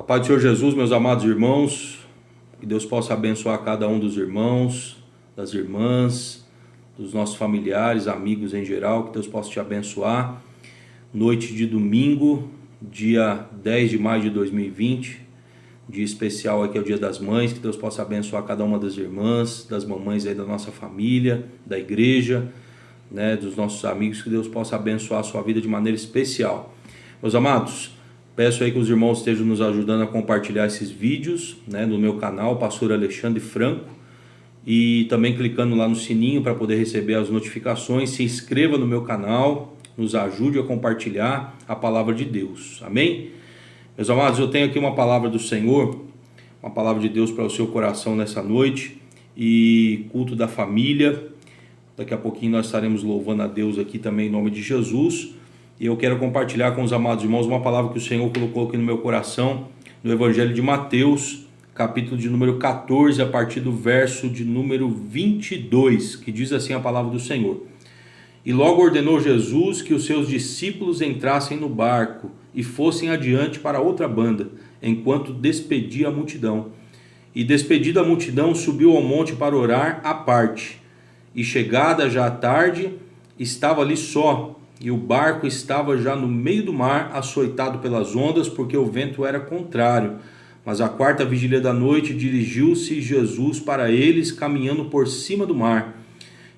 Paz do Senhor Jesus, meus amados irmãos, que Deus possa abençoar cada um dos irmãos, das irmãs, dos nossos familiares, amigos em geral, que Deus possa te abençoar. Noite de domingo, dia 10 de maio de 2020, dia especial aqui é o Dia das Mães, que Deus possa abençoar cada uma das irmãs, das mamães aí da nossa família, da igreja, né, dos nossos amigos, que Deus possa abençoar a sua vida de maneira especial. Meus amados, peço aí que os irmãos estejam nos ajudando a compartilhar esses vídeos, né, no meu canal, Pastor Alexandre Franco, e também clicando lá no sininho para poder receber as notificações. Se inscreva no meu canal, nos ajude a compartilhar a palavra de Deus, amém? Meus amados, eu tenho aqui uma palavra do Senhor, uma palavra de Deus para o seu coração nessa noite, e culto da família. Daqui a pouquinho nós estaremos louvando a Deus aqui também em nome de Jesus. E eu quero compartilhar com os amados irmãos uma palavra que o Senhor colocou aqui no meu coração, no Evangelho de Mateus, capítulo de número 14, a partir do verso de número 22, que diz assim a palavra do Senhor. E logo ordenou Jesus que os seus discípulos entrassem no barco e fossem adiante para outra banda, enquanto despedia a multidão. E despedida a multidão, subiu ao monte para orar à parte. E chegada já a tarde, estava ali só, e o barco estava já no meio do mar, açoitado pelas ondas, porque o vento era contrário. Mas à quarta vigília da noite dirigiu-se Jesus para eles, caminhando por cima do mar.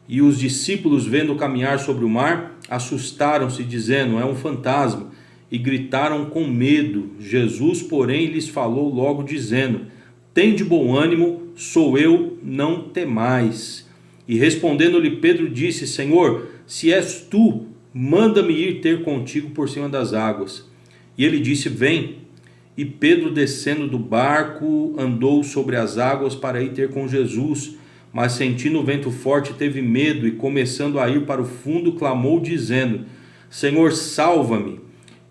E os discípulos, vendo caminhar sobre o mar, assustaram-se, dizendo: é um fantasma, e gritaram com medo. Jesus, porém, lhes falou logo, dizendo: tende bom ânimo, sou eu, não temais. E respondendo-lhe Pedro disse: Senhor, se és tu, manda-me ir ter contigo por cima das águas. E ele disse: vem. E Pedro, descendo do barco, andou sobre as águas para ir ter com Jesus. Mas sentindo o vento forte, teve medo, e começando a ir para o fundo, clamou dizendo: Senhor, salva-me.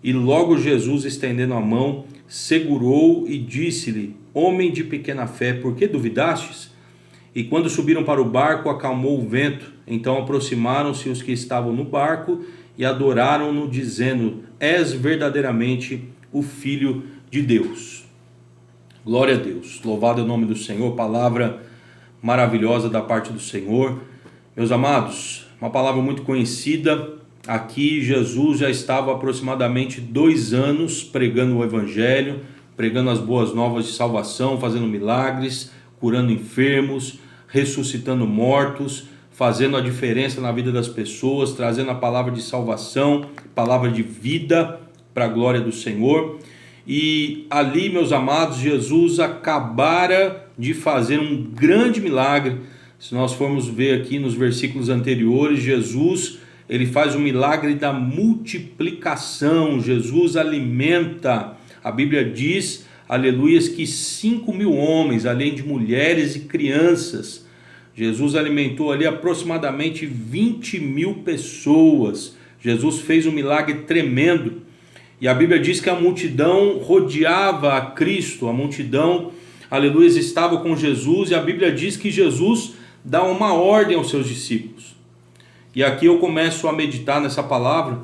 E logo Jesus, estendendo a mão, segurou e disse-lhe: homem de pequena fé, por que duvidastes? E quando subiram para o barco, acalmou o vento. Então aproximaram-se os que estavam no barco e adoraram-no, dizendo: és verdadeiramente o Filho de Deus. Glória a Deus, louvado é o nome do Senhor. Palavra maravilhosa da parte do Senhor. Meus amados, uma palavra muito conhecida. Aqui Jesus já estava aproximadamente 2 anos pregando o Evangelho, pregando as boas novas de salvação, fazendo milagres, curando enfermos, ressuscitando mortos, fazendo a diferença na vida das pessoas, trazendo a palavra de salvação, palavra de vida para a glória do Senhor. E ali, meus amados, Jesus acabara de fazer um grande milagre. Se nós formos ver aqui nos versículos anteriores, Jesus, ele faz o milagre da multiplicação. Jesus alimenta, a Bíblia diz, aleluias, que 5.000 homens, além de mulheres e crianças. Jesus alimentou ali aproximadamente 20.000 pessoas. Jesus fez um milagre tremendo. E a Bíblia diz que a multidão rodeava a Cristo, a multidão, aleluia, estava com Jesus, e a Bíblia diz que Jesus dá uma ordem aos seus discípulos. E aqui eu começo a meditar nessa palavra.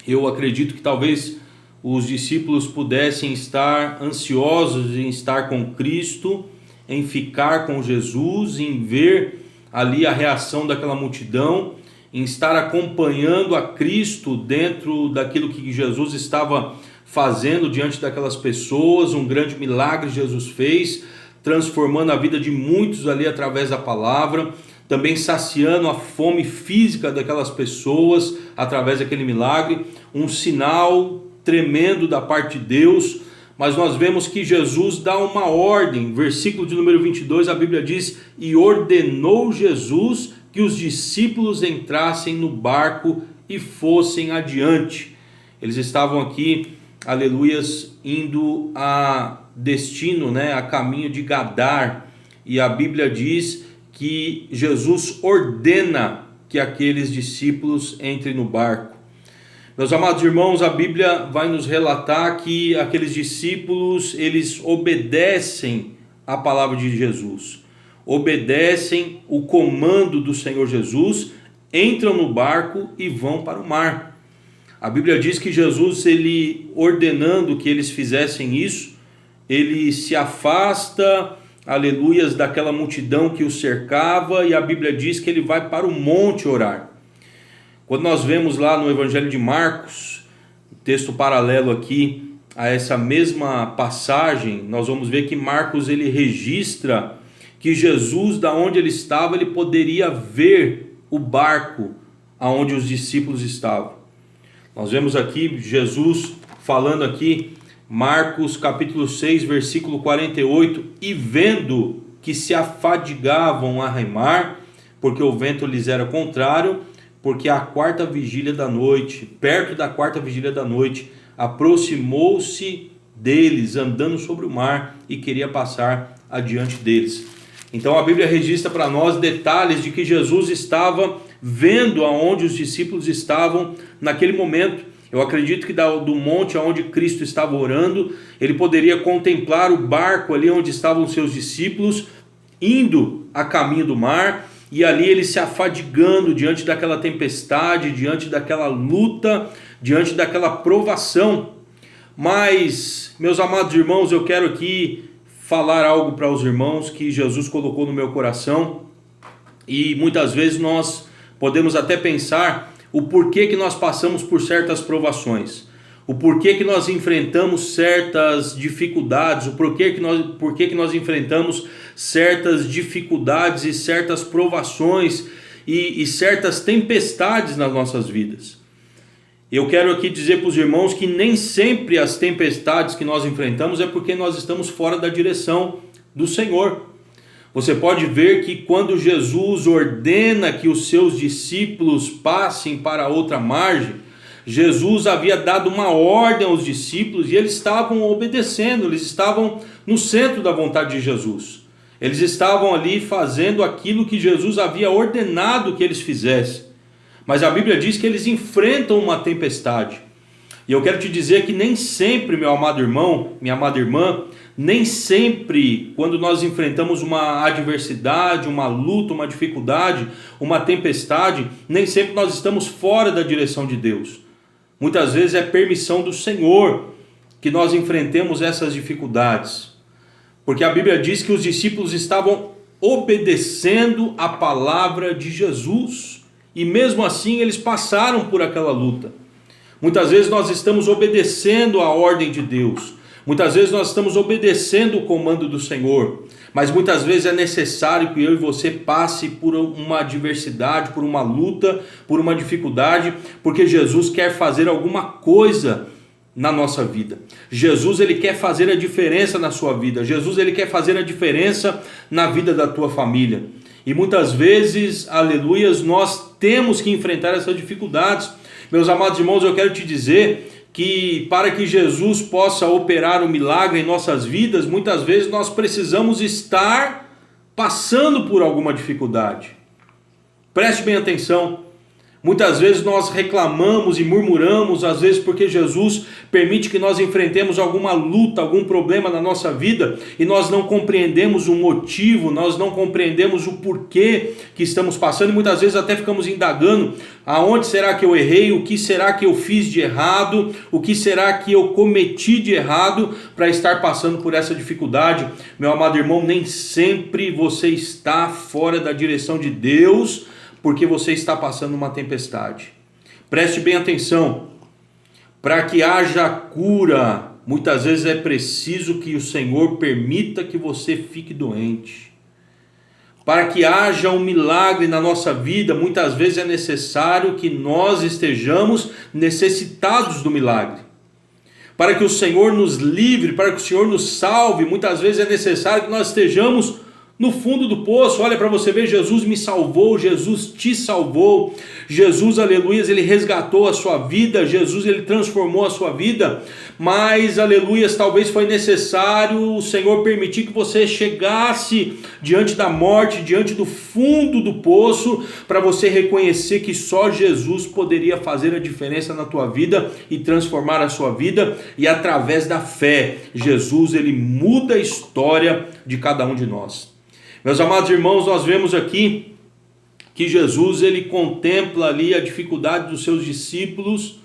Eu acredito que talvez os discípulos pudessem estar ansiosos em estar com Cristo, em ficar com Jesus, em ver ali a reação daquela multidão, em estar acompanhando a Cristo dentro daquilo que Jesus estava fazendo diante daquelas pessoas. Um grande milagre Jesus fez, transformando a vida de muitos ali através da palavra, também saciando a fome física daquelas pessoas através daquele milagre, um sinal tremendo da parte de Deus. Mas nós vemos que Jesus dá uma ordem, versículo de número 22, a Bíblia diz: e ordenou Jesus que os discípulos entrassem no barco e fossem adiante. Eles estavam aqui, aleluias, indo a destino, né, a caminho de Gadar, e a Bíblia diz que Jesus ordena que aqueles discípulos entrem no barco. Meus amados irmãos, a Bíblia vai nos relatar que aqueles discípulos, eles obedecem a palavra de Jesus, obedecem o comando do Senhor Jesus, entram no barco e vão para o mar. A Bíblia diz que Jesus, ele ordenando que eles fizessem isso, ele se afasta, aleluias, daquela multidão que o cercava, e a Bíblia diz que ele vai para o monte orar. Quando nós vemos lá no Evangelho de Marcos, texto paralelo aqui a essa mesma passagem, nós vamos ver que Marcos ele registra que Jesus, da onde ele estava, ele poderia ver o barco aonde os discípulos estavam. Nós vemos aqui Jesus falando aqui, Marcos capítulo 6, versículo 48, e vendo que se afadigavam a remar, porque o vento lhes era contrário, porque a quarta vigília da noite, perto da quarta vigília da noite, aproximou-se deles, andando sobre o mar, e queria passar adiante deles. Então a Bíblia registra para nós detalhes de que Jesus estava vendo aonde os discípulos estavam naquele momento. Eu acredito que do monte aonde Cristo estava orando, ele poderia contemplar o barco ali onde estavam seus discípulos, indo a caminho do mar, e ali ele se afadigando diante daquela tempestade, diante daquela luta, diante daquela provação. Mas, meus amados irmãos, eu quero aqui falar algo para os irmãos que Jesus colocou no meu coração, e muitas vezes nós podemos até pensar o porquê que nós passamos por certas provações, o porquê que nós enfrentamos certas dificuldades, o porquê que nós enfrentamos certas dificuldades e certas provações e certas tempestades nas nossas vidas. Eu quero aqui dizer para os irmãos que nem sempre as tempestades que nós enfrentamos é porque nós estamos fora da direção do Senhor. Você pode ver que quando Jesus ordena que os seus discípulos passem para outra margem, Jesus havia dado uma ordem aos discípulos e eles estavam obedecendo, eles estavam no centro da vontade de Jesus. Eles estavam ali fazendo aquilo que Jesus havia ordenado que eles fizessem. Mas a Bíblia diz que eles enfrentam uma tempestade. E eu quero te dizer que nem sempre, meu amado irmão, minha amada irmã, nem sempre quando nós enfrentamos uma adversidade, uma luta, uma dificuldade, uma tempestade, nem sempre nós estamos fora da direção de Deus. Muitas vezes é permissão do Senhor que nós enfrentemos essas dificuldades. Porque a Bíblia diz que os discípulos estavam obedecendo a palavra de Jesus. E mesmo assim eles passaram por aquela luta. Muitas vezes nós estamos obedecendo a ordem de Deus. Muitas vezes nós estamos obedecendo o comando do Senhor. Mas muitas vezes é necessário que eu e você passe por uma adversidade, por uma luta, por uma dificuldade, porque Jesus quer fazer alguma coisa na nossa vida. Jesus ele quer fazer a diferença na sua vida. Jesus ele quer fazer a diferença na vida da tua família. E muitas vezes, aleluias, nós temos que enfrentar essas dificuldades. Meus amados irmãos, eu quero te dizer que para que Jesus possa operar um milagre em nossas vidas, muitas vezes nós precisamos estar passando por alguma dificuldade. Preste bem atenção. Muitas vezes nós reclamamos e murmuramos, às vezes porque Jesus permite que nós enfrentemos alguma luta, algum problema na nossa vida, e nós não compreendemos o motivo, nós não compreendemos o porquê que estamos passando, e muitas vezes até ficamos indagando, aonde será que eu errei, o que será que eu fiz de errado, o que será que eu cometi de errado para estar passando por essa dificuldade. Meu amado irmão, nem sempre você está fora da direção de Deus, porque você está passando uma tempestade. Preste bem atenção. Para que haja cura, muitas vezes é preciso que o Senhor permita que você fique doente. Para que haja um milagre na nossa vida, muitas vezes é necessário que nós estejamos necessitados do milagre. Para que o Senhor nos livre, para que o Senhor nos salve, muitas vezes é necessário que nós estejamos no fundo do poço. Olha para você ver, Jesus me salvou, Jesus te salvou, Jesus, aleluias, ele resgatou a sua vida, Jesus, ele transformou a sua vida, mas, aleluias, talvez foi necessário o Senhor permitir que você chegasse diante da morte, diante do fundo do poço, para você reconhecer que só Jesus poderia fazer a diferença na tua vida e transformar a sua vida, e através da fé, Jesus, ele muda a história de cada um de nós. Meus amados irmãos, nós vemos aqui que Jesus ele contempla ali a dificuldade dos seus discípulos.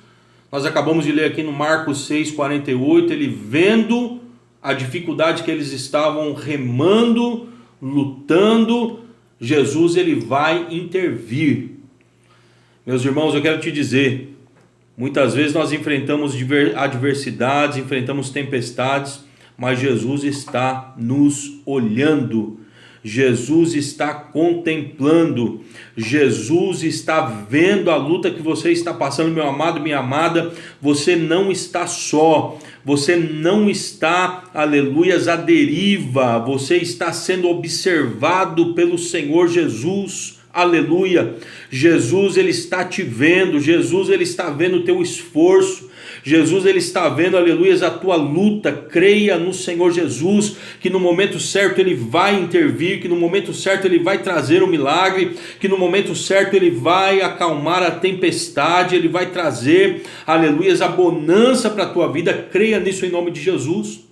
Nós acabamos de ler aqui no Marcos 6:48, ele vendo a dificuldade que eles estavam remando, lutando, Jesus ele vai intervir. Meus irmãos, eu quero te dizer, muitas vezes nós enfrentamos adversidades, enfrentamos tempestades, mas Jesus está nos olhando, Jesus está contemplando, Jesus está vendo a luta que você está passando, meu amado, minha amada. Você não está só, você não está, aleluias, à deriva, você está sendo observado pelo Senhor Jesus. Aleluia, Jesus ele está te vendo, Jesus ele está vendo o teu esforço, Jesus ele está vendo, aleluias, a tua luta. Creia no Senhor Jesus, que no momento certo ele vai intervir, que no momento certo ele vai trazer o milagre, que no momento certo ele vai acalmar a tempestade, ele vai trazer, aleluias, a bonança para a tua vida. Creia nisso em nome de Jesus.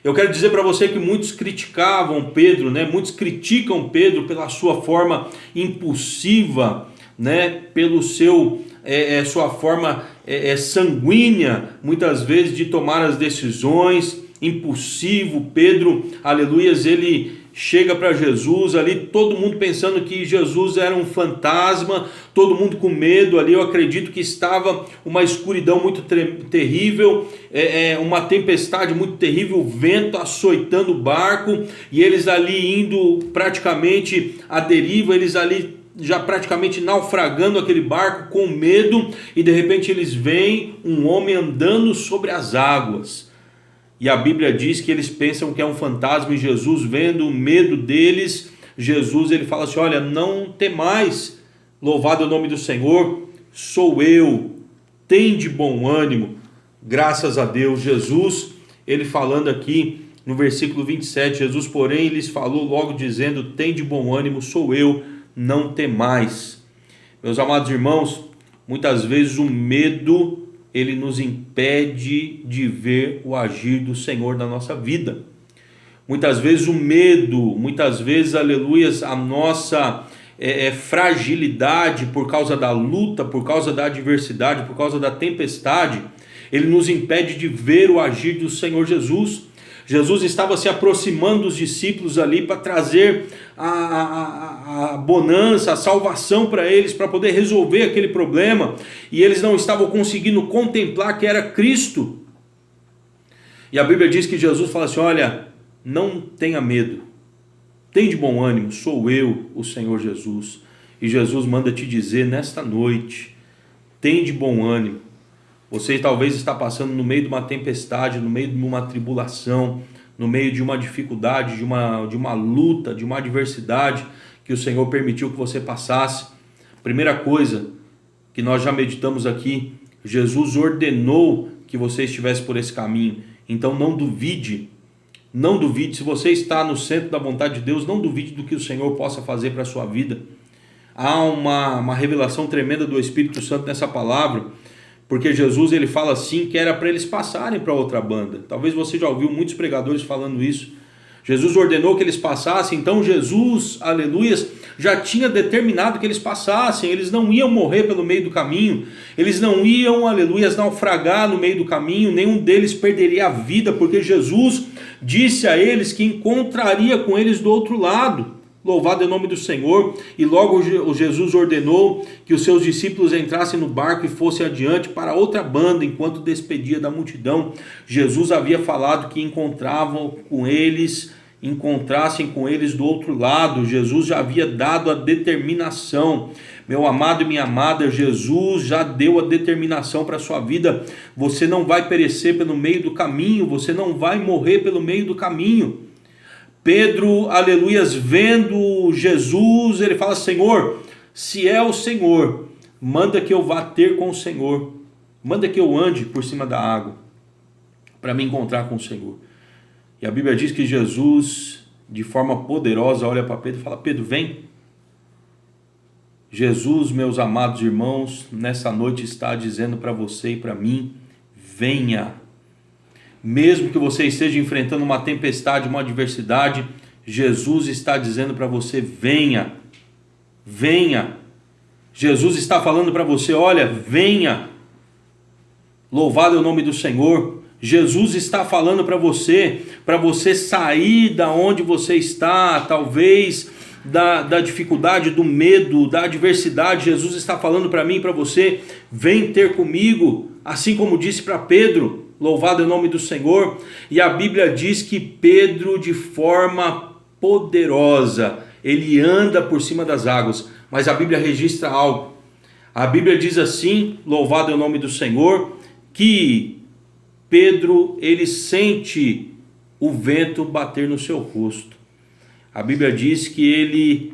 Eu quero dizer para você que muitos criticavam Pedro, né? Muitos criticam Pedro pela sua forma impulsiva, né? Pelo sua forma sanguínea, muitas vezes, de tomar as decisões, impulsivo. Pedro, aleluias, ele chega para Jesus ali, todo mundo pensando que Jesus era um fantasma, todo mundo com medo ali. Eu acredito que estava uma escuridão muito terrível, uma tempestade muito terrível, o vento açoitando o barco, e eles ali indo praticamente à deriva, eles ali já praticamente naufragando aquele barco com medo, e de repente eles veem um homem andando sobre as águas. E a Bíblia diz que eles pensam que é um fantasma, e Jesus, vendo o medo deles, Jesus ele fala assim: olha, não temais, louvado é o nome do Senhor, sou eu, tende bom ânimo. Graças a Deus. Jesus, ele falando aqui no versículo 27, Jesus porém lhes falou logo dizendo: tende bom ânimo, sou eu, não temais. Meus amados irmãos, muitas vezes o medo ele nos impede de ver o agir do Senhor na nossa vida. Muitas vezes o medo, muitas vezes, aleluias, a nossa fragilidade por causa da luta, por causa da adversidade, por causa da tempestade, ele nos impede de ver o agir do Senhor Jesus. Jesus estava se aproximando dos discípulos ali para trazer a bonança, a salvação para eles, para poder resolver aquele problema, e eles não estavam conseguindo contemplar que era Cristo. E a Bíblia diz que Jesus fala assim: olha, não tenha medo, tem de bom ânimo, sou eu, o Senhor Jesus. E Jesus manda te dizer nesta noite: tem de bom ânimo. Você talvez está passando no meio de uma tempestade, no meio de uma tribulação, no meio de uma dificuldade, de uma luta, de uma adversidade que o Senhor permitiu que você passasse. Primeira coisa que nós já meditamos aqui, Jesus ordenou que você estivesse por esse caminho. Então não duvide, se você está no centro da vontade de Deus, não duvide do que o Senhor possa fazer para a sua vida. Há uma revelação tremenda do Espírito Santo nessa palavra, porque Jesus ele fala assim que era para eles passarem para outra banda. Talvez você já ouviu muitos pregadores falando isso. Jesus ordenou que eles passassem, então Jesus, aleluias, já tinha determinado que eles passassem. Eles não iam morrer pelo meio do caminho, eles não iam, aleluias, naufragar no meio do caminho, nenhum deles perderia a vida, porque Jesus disse a eles que encontraria com eles do outro lado. Louvado é o nome do Senhor. E logo Jesus ordenou que os seus discípulos entrassem no barco e fossem adiante para outra banda, enquanto despedia da multidão. Jesus havia falado que encontrassem com eles do outro lado. Jesus já havia dado a determinação. Meu amado e minha amada, Jesus já deu a determinação para a sua vida. Você não vai perecer pelo meio do caminho, você não vai morrer pelo meio do caminho. Pedro, aleluias, vendo Jesus, ele fala: Senhor, se é o Senhor, manda que eu vá ter com o Senhor, manda que eu ande por cima da água, para me encontrar com o Senhor. E a Bíblia diz que Jesus, de forma poderosa, olha para Pedro e fala: Pedro, vem. Jesus, meus amados irmãos, nessa noite está dizendo para você e para mim: venha. Mesmo que você esteja enfrentando uma tempestade, uma adversidade, Jesus está dizendo para você: venha, venha. Jesus está falando para você: olha, venha. Louvado é o nome do Senhor. Jesus está falando para você sair da onde você está, talvez da dificuldade, do medo, da adversidade. Jesus está falando para mim e para você: vem ter comigo, assim como disse para Pedro. Louvado é o nome do Senhor. E a Bíblia diz que Pedro, de forma poderosa, ele anda por cima das águas. Mas a Bíblia registra algo. A Bíblia diz assim, louvado é o nome do Senhor, que Pedro, ele sente o vento bater no seu rosto. A Bíblia diz que ele,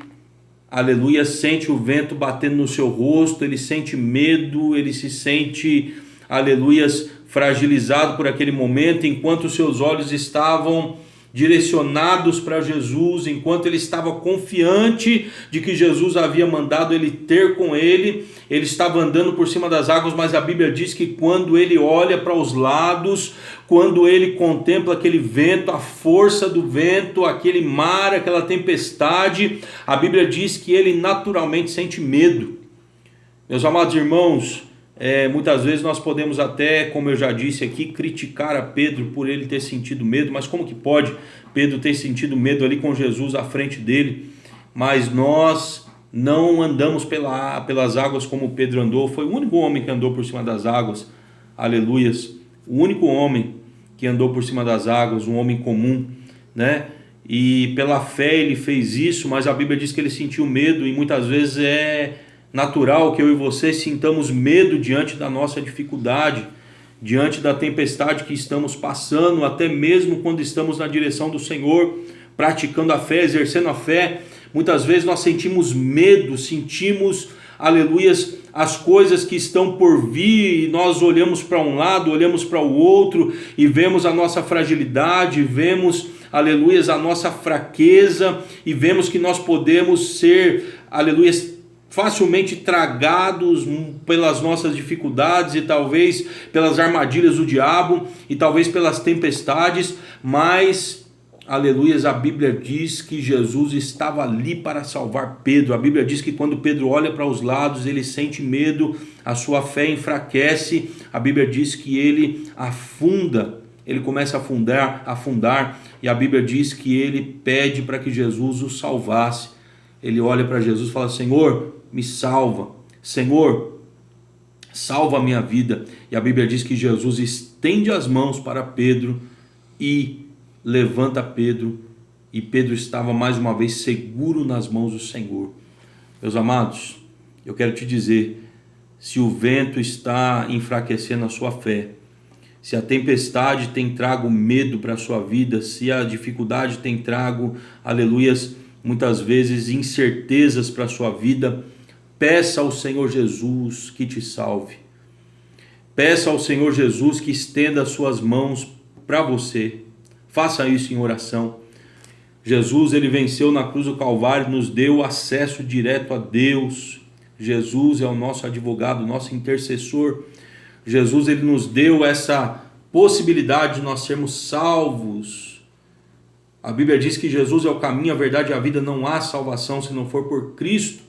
aleluia, sente o vento batendo no seu rosto, ele sente medo, ele se sente, aleluia, fragilizado por aquele momento, enquanto seus olhos estavam direcionados para Jesus, enquanto ele estava confiante de que Jesus havia mandado ele ter com ele estava andando por cima das águas. Mas a Bíblia diz que quando ele olha para os lados, quando ele contempla aquele vento, a força do vento, aquele mar, aquela tempestade, a Bíblia diz que ele naturalmente sente medo. Meus amados irmãos, muitas vezes nós podemos até, como eu já disse aqui, criticar a Pedro por ele ter sentido medo. Mas como que pode Pedro ter sentido medo ali com Jesus à frente dele? Mas nós não andamos pelas águas como Pedro andou. Foi o único homem que andou por cima das águas, aleluias, o único homem que andou por cima das águas, um homem comum, né? E pela fé ele fez isso, mas a Bíblia diz que ele sentiu medo. E muitas vezes é natural que eu e você sintamos medo diante da nossa dificuldade, diante da tempestade que estamos passando, até mesmo quando estamos na direção do Senhor, praticando a fé, exercendo a fé. Muitas vezes nós sentimos medo, sentimos, aleluias, as coisas que estão por vir, e nós olhamos para um lado, olhamos para o outro, e vemos a nossa fragilidade, vemos, aleluias, a nossa fraqueza, e vemos que nós podemos ser, aleluias, facilmente tragados pelas nossas dificuldades e talvez pelas armadilhas do diabo e talvez pelas tempestades. Mas, aleluias, a Bíblia diz que Jesus estava ali para salvar Pedro. A Bíblia diz que quando Pedro olha para os lados, ele sente medo, a sua fé enfraquece. A Bíblia diz que ele afunda, ele começa a afundar, e a Bíblia diz que ele pede para que Jesus o salvasse. Ele olha para Jesus e fala: Senhor, me salva, Senhor, salva a minha vida. E a Bíblia diz que Jesus estende as mãos para Pedro e levanta Pedro, e Pedro estava mais uma vez seguro nas mãos do Senhor. Meus amados, eu quero te dizer, se o vento está enfraquecendo a sua fé, se a tempestade tem trago medo para a sua vida, se a dificuldade tem trago, aleluias, muitas vezes incertezas para a sua vida, peça ao Senhor Jesus que te salve. Peça ao Senhor Jesus que estenda as suas mãos para você. Faça isso em oração. Jesus, ele venceu na cruz do Calvário, nos deu acesso direto a Deus. Jesus é o nosso advogado, nosso intercessor. Jesus, ele nos deu essa possibilidade de nós sermos salvos. A Bíblia diz que Jesus é o caminho, a verdade e a vida. Não há salvação se não for por Cristo.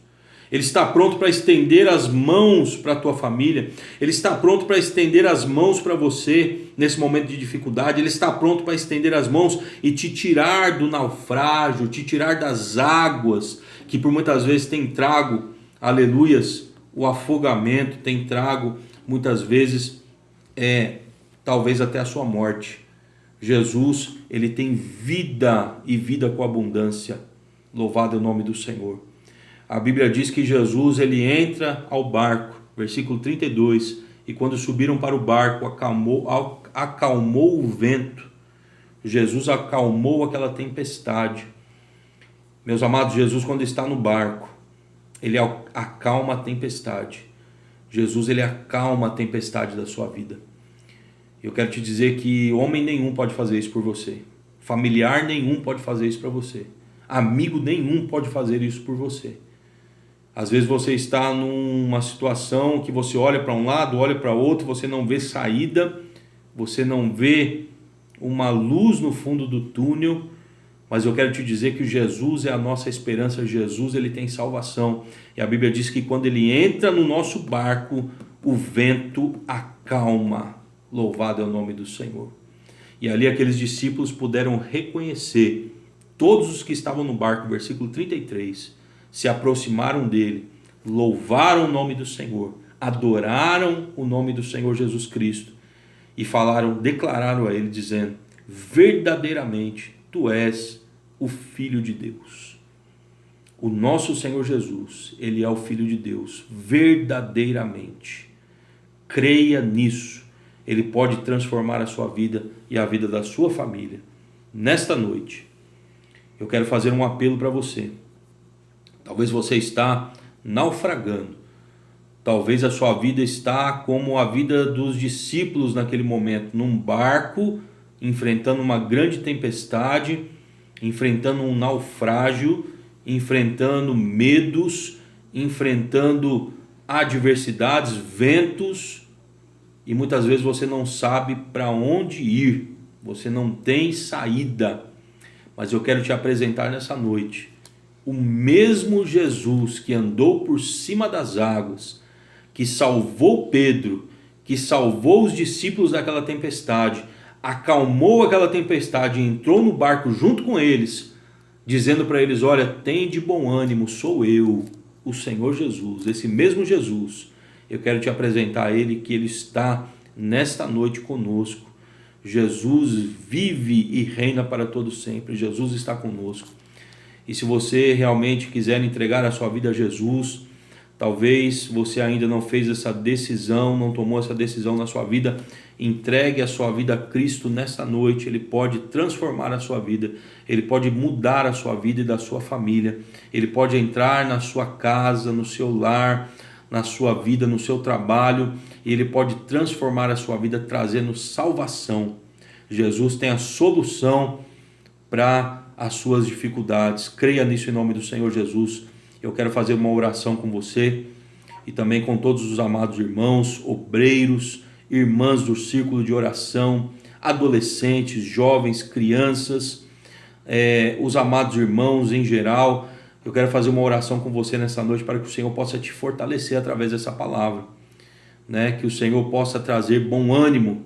Ele está pronto para estender as mãos para a tua família. Ele está pronto para estender as mãos para você nesse momento de dificuldade. Ele está pronto para estender as mãos e te tirar do naufrágio, te tirar das águas que por muitas vezes tem trago, aleluias, o afogamento, tem trago muitas vezes, talvez até a sua morte. Jesus, ele tem vida e vida com abundância. Louvado é o nome do Senhor. A Bíblia diz que Jesus, ele entra ao barco, versículo 32, e quando subiram para o barco, acalmou o vento. Jesus acalmou aquela tempestade. Meus amados, Jesus, quando está no barco, ele acalma a tempestade. Jesus, ele acalma a tempestade da sua vida. Eu quero te dizer que homem nenhum pode fazer isso por você. Familiar nenhum pode fazer isso para você. Amigo nenhum pode fazer isso por você. Às vezes você está numa situação que você olha para um lado, olha para outro, você não vê saída, você não vê uma luz no fundo do túnel, mas eu quero te dizer que Jesus é a nossa esperança. Jesus, ele tem salvação. E a Bíblia diz que quando ele entra no nosso barco, o vento acalma. Louvado é o nome do Senhor. E ali aqueles discípulos puderam reconhecer, todos os que estavam no barco, versículo 33, se aproximaram dele, louvaram o nome do Senhor, adoraram o nome do Senhor Jesus Cristo e declararam a ele dizendo: verdadeiramente tu és o Filho de Deus. O nosso Senhor Jesus, ele é o Filho de Deus, verdadeiramente. Creia nisso. Ele pode transformar a sua vida e a vida da sua família. Nesta noite, eu quero fazer um apelo para você. Talvez você está naufragando. Talvez a sua vida está como a vida dos discípulos naquele momento, num barco, enfrentando uma grande tempestade, enfrentando um naufrágio, enfrentando medos, enfrentando adversidades, ventos, e muitas vezes você não sabe para onde ir, você não tem saída. Mas eu quero te apresentar nessa noite o mesmo Jesus que andou por cima das águas, que salvou Pedro, que salvou os discípulos daquela tempestade, acalmou aquela tempestade e entrou no barco junto com eles, dizendo para eles: olha, tem de bom ânimo, sou eu, o Senhor Jesus. Esse mesmo Jesus, eu quero te apresentar a ele, que ele está nesta noite conosco. Jesus vive e reina para todo sempre. Jesus está conosco. E se você realmente quiser entregar a sua vida a Jesus, talvez você ainda não fez essa decisão, não tomou essa decisão na sua vida, entregue a sua vida a Cristo nesta noite. Ele pode transformar a sua vida, ele pode mudar a sua vida e da sua família, ele pode entrar na sua casa, no seu lar, na sua vida, no seu trabalho, e ele pode transformar a sua vida, trazendo salvação. Jesus tem a solução para as suas dificuldades. Creia nisso em nome do Senhor Jesus. Eu quero fazer uma oração com você e também com todos os amados irmãos, obreiros, irmãs do círculo de oração, adolescentes, jovens, crianças, os amados irmãos em geral. Eu quero fazer uma oração com você nessa noite para que o Senhor possa te fortalecer através dessa palavra, né? Que o Senhor possa trazer bom ânimo.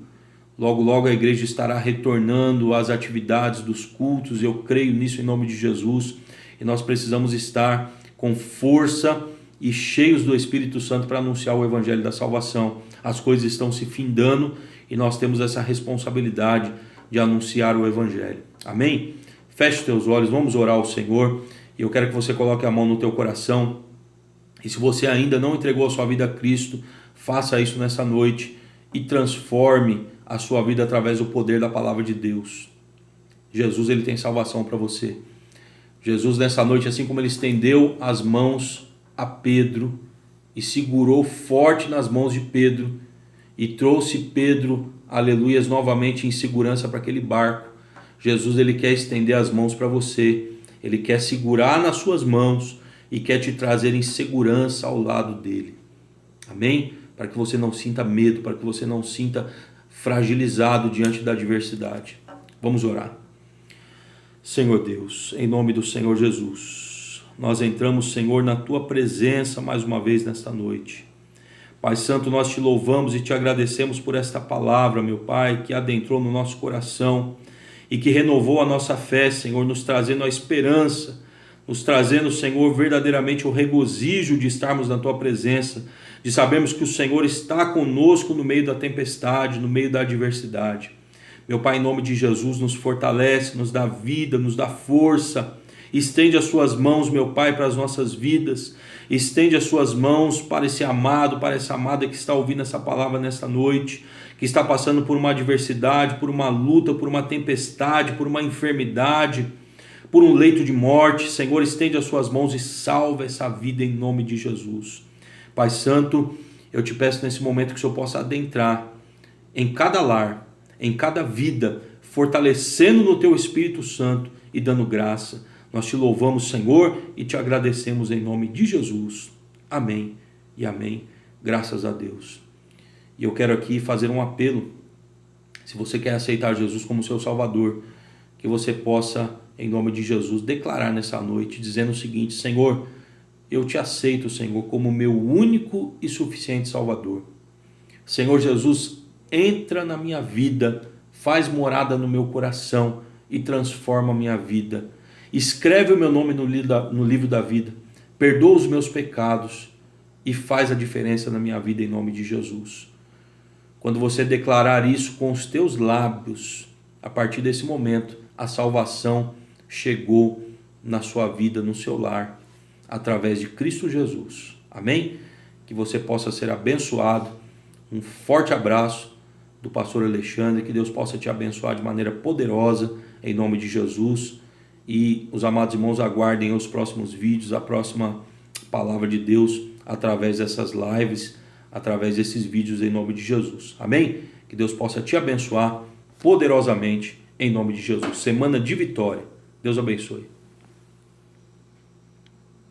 Logo, logo a igreja estará retornando às atividades dos cultos. Eu creio nisso em nome de Jesus. E nós precisamos estar com força e cheios do Espírito Santo para anunciar o Evangelho da salvação. As coisas estão se findando e nós temos essa responsabilidade de anunciar o Evangelho. Amém? Feche teus olhos, vamos orar ao Senhor. E eu quero que você coloque a mão no teu coração. E se você ainda não entregou a sua vida a Cristo, faça isso nessa noite e transforme a sua vida através do poder da palavra de Deus. Jesus, ele tem salvação para você. Jesus, nessa noite, assim como ele estendeu as mãos a Pedro e segurou forte nas mãos de Pedro e trouxe Pedro, aleluias, novamente em segurança para aquele barco, Jesus, ele quer estender as mãos para você. Ele quer segurar nas suas mãos e quer te trazer em segurança ao lado dele. Amém? Para que você não sinta medo, para que você não sinta fragilizado diante da adversidade. Vamos orar. Senhor Deus, em nome do Senhor Jesus, nós entramos, Senhor, na Tua presença mais uma vez nesta noite. Pai Santo, nós te louvamos e te agradecemos por esta palavra, meu Pai, que adentrou no nosso coração e que renovou a nossa fé, Senhor, nos trazendo a esperança, nos trazendo, Senhor, verdadeiramente o regozijo de estarmos na Tua presença, de sabermos que o Senhor está conosco no meio da tempestade, no meio da adversidade. Meu Pai, em nome de Jesus, nos fortalece, nos dá vida, nos dá força. Estende as suas mãos, meu Pai, para as nossas vidas. Estende as suas mãos para esse amado, para essa amada que está ouvindo essa palavra nesta noite, que está passando por uma adversidade, por uma luta, por uma tempestade, por uma enfermidade, por um leito de morte. Senhor, estende as suas mãos e salva essa vida em nome de Jesus. Pai Santo, eu te peço nesse momento que o Senhor possa adentrar em cada lar, em cada vida, fortalecendo no Teu Espírito Santo e dando graça. Nós te louvamos, Senhor, e te agradecemos em nome de Jesus. Amém e amém. Graças a Deus. E eu quero aqui fazer um apelo. Se você quer aceitar Jesus como seu Salvador, que você possa, em nome de Jesus, declarar nessa noite, dizendo o seguinte: Senhor, eu te aceito, Senhor, como meu único e suficiente Salvador. Senhor Jesus, entra na minha vida, faz morada no meu coração e transforma a minha vida. Escreve o meu nome no livro da vida, perdoa os meus pecados e faz a diferença na minha vida em nome de Jesus. Quando você declarar isso com os teus lábios, a partir desse momento, a salvação chegou na sua vida, no seu lar, através de Cristo Jesus. Amém? Que você possa ser abençoado. Um forte abraço do pastor Alexandre, que Deus possa te abençoar de maneira poderosa, em nome de Jesus. E os amados irmãos aguardem os próximos vídeos, a próxima palavra de Deus, através dessas lives, através desses vídeos, em nome de Jesus. Amém? Que Deus possa te abençoar poderosamente, em nome de Jesus. Semana de vitória. Deus abençoe.